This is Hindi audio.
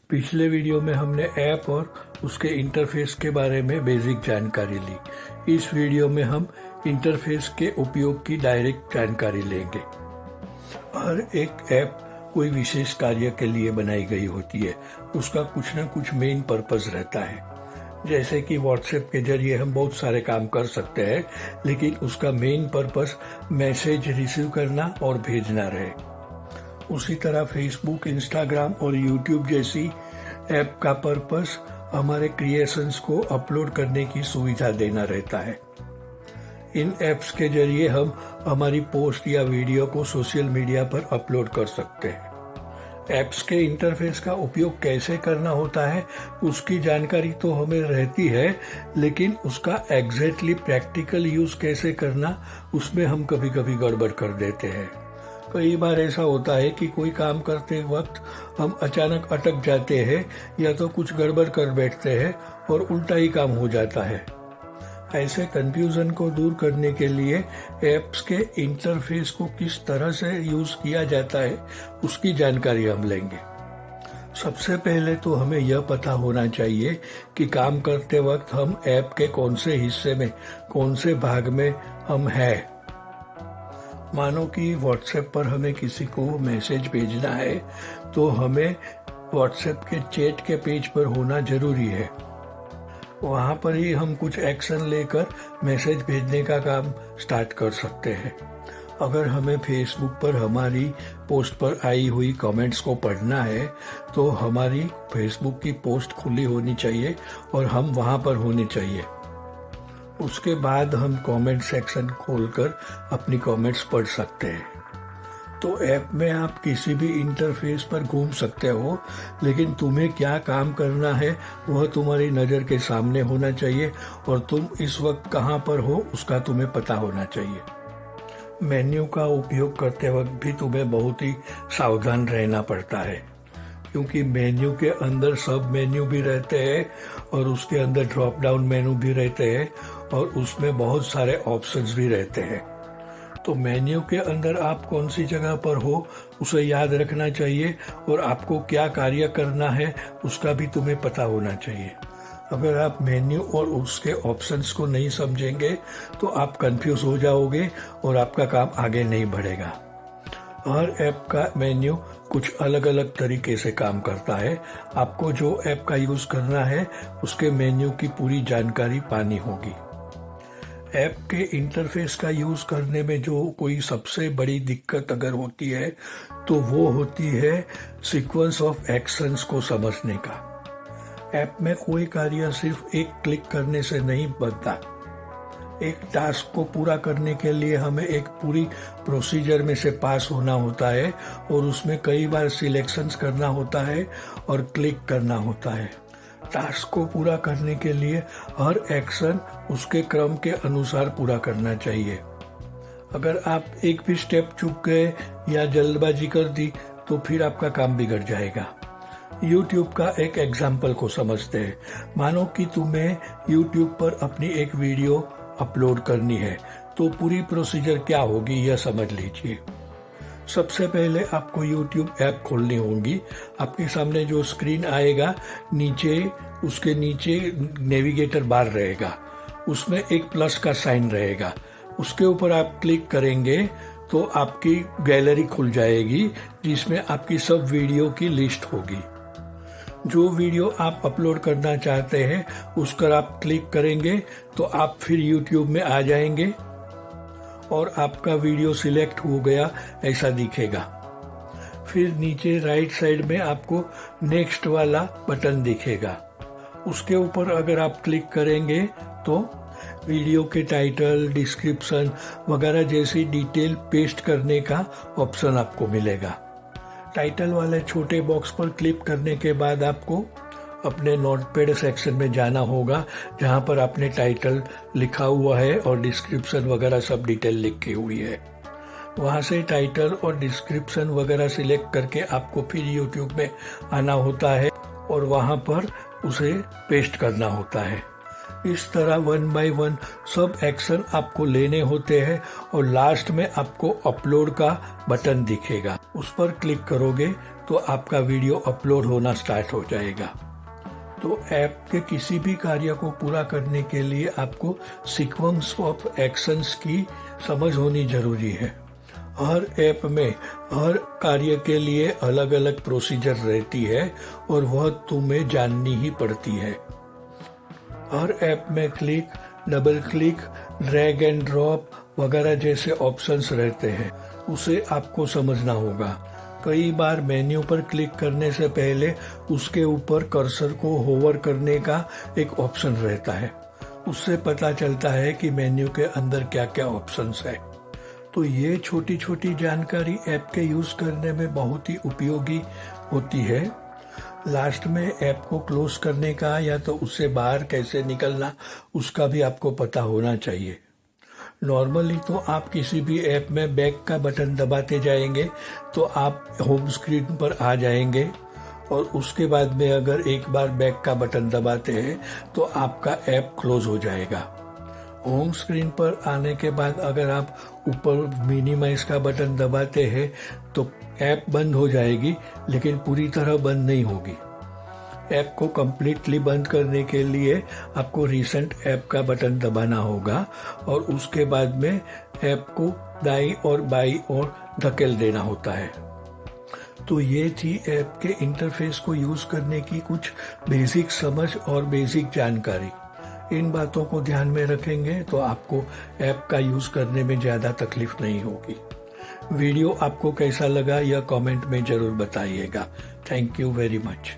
पिछले वीडियो में हमने ऐप और उसके इंटरफेस के बारे में बेसिक जानकारी ली। इस वीडियो में हम इंटरफेस के उपयोग की डायरेक्ट जानकारी लेंगे। हर एक ऐप कोई विशेष कार्य के लिए बनाई गई होती है, उसका कुछ ना कुछ मेन पर्पस रहता है। जैसे कि व्हाट्सएप के जरिए हम बहुत सारे काम कर सकते हैं, लेकिन उसका मेन पर्पस मैसेज रिसीव करना और भेजना रहे। उसी तरह फेसबुक, इंस्टाग्राम और यूट्यूब जैसी ऐप का पर्पस हमारे क्रिएशंस को अपलोड करने की सुविधा देना रहता है। इन ऐप्स के जरिए हम हमारी पोस्ट या वीडियो को सोशल मीडिया पर अपलोड कर सकते हैं। ऐप्स के इंटरफेस का उपयोग कैसे करना होता है उसकी जानकारी तो हमें रहती है, लेकिन उसका एग्जैक्टली प्रैक्टिकल यूज कैसे करना उसमें हम कभी कभी गड़बड़ कर देते हैं। कई बार ऐसा होता है कि कोई काम करते वक्त हम अचानक अटक जाते हैं या तो कुछ गड़बड़ कर बैठते हैं और उल्टा ही काम हो जाता है। ऐसे कंफ्यूजन को दूर करने के लिए ऐप्स के इंटरफेस को किस तरह से यूज किया जाता है उसकी जानकारी हम लेंगे। सबसे पहले तो हमें यह पता होना चाहिए कि काम करते वक्त हम ऐप के कौन से हिस्से में, कौन से भाग में हम हैं। मानो कि व्हाट्सएप पर हमें किसी को मैसेज भेजना है तो हमें व्हाट्सएप के चैट के पेज पर होना जरूरी है। वहाँ पर ही हम कुछ एक्शन लेकर मैसेज भेजने का काम स्टार्ट कर सकते हैं। अगर हमें फेसबुक पर हमारी पोस्ट पर आई हुई कमेंट्स को पढ़ना है तो हमारी फेसबुक की पोस्ट खुली होनी चाहिए और हम वहाँ पर होने चाहिए। उसके बाद हम कमेंट सेक्शन खोलकर अपनी कमेंट्स पढ़ सकते हैं। तो ऐप में आप किसी भी इंटरफेस पर घूम सकते हो, लेकिन तुम्हें क्या काम करना है वह तुम्हारी नज़र के सामने होना चाहिए और तुम इस वक्त कहाँ पर हो उसका तुम्हें पता होना चाहिए। मेन्यू का उपयोग करते वक्त भी तुम्हें बहुत ही सावधान रहना पड़ता है, क्योंकि मेन्यू के अंदर सब मेन्यू भी रहते हैं और उसके अंदर ड्रॉप डाउन मेन्यू भी रहते हैं और उसमें बहुत सारे ऑप्शंस भी रहते हैं। तो मेन्यू के अंदर आप कौन सी जगह पर हो उसे याद रखना चाहिए और आपको क्या कार्य करना है उसका भी तुम्हें पता होना चाहिए। अगर आप मेन्यू और उसके ऑप्शंस को नहीं समझेंगे तो आप कंफ्यूज हो जाओगे और आपका काम आगे नहीं बढ़ेगा। हर ऐप का मेन्यू कुछ अलग अलग तरीके से काम करता है। आपको जो ऐप का यूज करना है उसके मेन्यू की पूरी जानकारी पानी होगी। ऐप के इंटरफेस का यूज करने में जो कोई सबसे बड़ी दिक्कत अगर होती है तो वो होती है सीक्वेंस ऑफ एक्शंस को समझने का। ऐप में कोई कार्य सिर्फ एक क्लिक करने से नहीं बनता। एक टास्क को पूरा करने के लिए हमें एक पूरी प्रोसीजर में से पास होना होता है और उसमें कई बार सिलेक्शंस करना होता है और क्लिक करना होता है। टास्क को पूरा करने के लिए हर एक्शन उसके क्रम के अनुसार पूरा करना चाहिए। अगर आप एक भी स्टेप चूक गए या जल्दबाजी कर दी तो फिर आपका काम बिगड़ जाएगा। YouTube का एक एग्जाम्पल को समझते हैं। मानो कि तुम्हें YouTube पर अपनी एक वीडियो अपलोड करनी है तो पूरी प्रोसीजर क्या होगी यह समझ लीजिए। सबसे पहले आपको YouTube ऐप खोलनी होगी। आपके सामने जो स्क्रीन आएगा, उसके नीचे नेविगेटर बार रहेगा, उसमें एक प्लस का साइन रहेगा। उसके ऊपर आप क्लिक करेंगे तो आपकी गैलरी खुल जाएगी जिसमें आपकी सब वीडियो की लिस्ट होगी। जो वीडियो आप अपलोड करना चाहते हैं उस पर आप क्लिक करेंगे तो आप फिर YouTube में आ जाएंगे और आपका वीडियो सिलेक्ट हो गया ऐसा दिखेगा। फिर नीचे राइट साइड में आपको नेक्स्ट वाला बटन दिखेगा। उसके ऊपर अगर आप क्लिक करेंगे तो वीडियो के टाइटल, डिस्क्रिप्शन वगैरह जैसी डिटेल पेस्ट करने का ऑप्शन आपको मिलेगा। टाइटल वाले छोटे बॉक्स पर क्लिक करने के बाद आपको अपने नोटपैड सेक्शन में जाना होगा जहां पर आपने टाइटल लिखा हुआ है और डिस्क्रिप्शन वगैरह सब डिटेल लिखी हुई है। वहां से टाइटल और डिस्क्रिप्शन वगैरह सिलेक्ट करके आपको फिर YouTube में आना होता है और वहां पर उसे पेस्ट करना होता है। इस तरह 1 बाय 1 सब एक्शन आपको लेने होते हैं और लास्ट में आपको अपलोड का बटन दिखेगा। उस पर क्लिक करोगे तो आपका वीडियो अपलोड होना स्टार्ट हो जाएगा। तो ऐप के किसी भी कार्य को पूरा करने के लिए आपको सीक्वेंस ऑफ एक्शंस की समझ होनी जरूरी है। हर ऐप में हर कार्य के लिए अलग अलग प्रोसीजर रहती है और वह तुम्हें जाननी ही पड़ती है। हर ऐप में click, double click, drag and drop वगैरह जैसे ऑप्शंस रहते हैं, उसे आपको समझना होगा। कई बार मेन्यू पर क्लिक करने से पहले उसके ऊपर कर्सर को होवर करने का एक ऑप्शन रहता है, उससे पता चलता है कि मेन्यू के अंदर क्या क्या ऑप्शंस है। तो ये छोटी छोटी जानकारी ऐप के यूज करने में बहुत ही उपयोगी होती है। लास्ट में ऐप को क्लोज करने का या तो उससे बाहर कैसे निकलना उसका भी आपको पता होना चाहिए। नॉर्मली तो आप किसी भी ऐप में बैक का बटन दबाते जाएंगे तो आप होम स्क्रीन पर आ जाएंगे, और उसके बाद में अगर एक बार बैक का बटन दबाते हैं तो आपका ऐप क्लोज हो जाएगा। होम स्क्रीन पर आने के बाद अगर आप ऊपर मिनिमाइज का बटन दबाते हैं तो ऐप बंद हो जाएगी, लेकिन पूरी तरह बंद नहीं होगी। ऐप को कंप्लीटली बंद करने के लिए आपको रिसेंट ऐप का बटन दबाना होगा और उसके बाद में ऐप को दाईं और बाईं ओर धकेल देना होता है। तो ये थी ऐप के इंटरफेस को यूज करने की कुछ बेसिक समझ और बेसिक जानकारी। इन बातों को ध्यान में रखेंगे तो आपको ऐप का यूज करने में ज्यादा तकलीफ नहीं होगी। वीडियो आपको कैसा लगा यह कमेंट में जरूर बताइएगा। Thank you very much.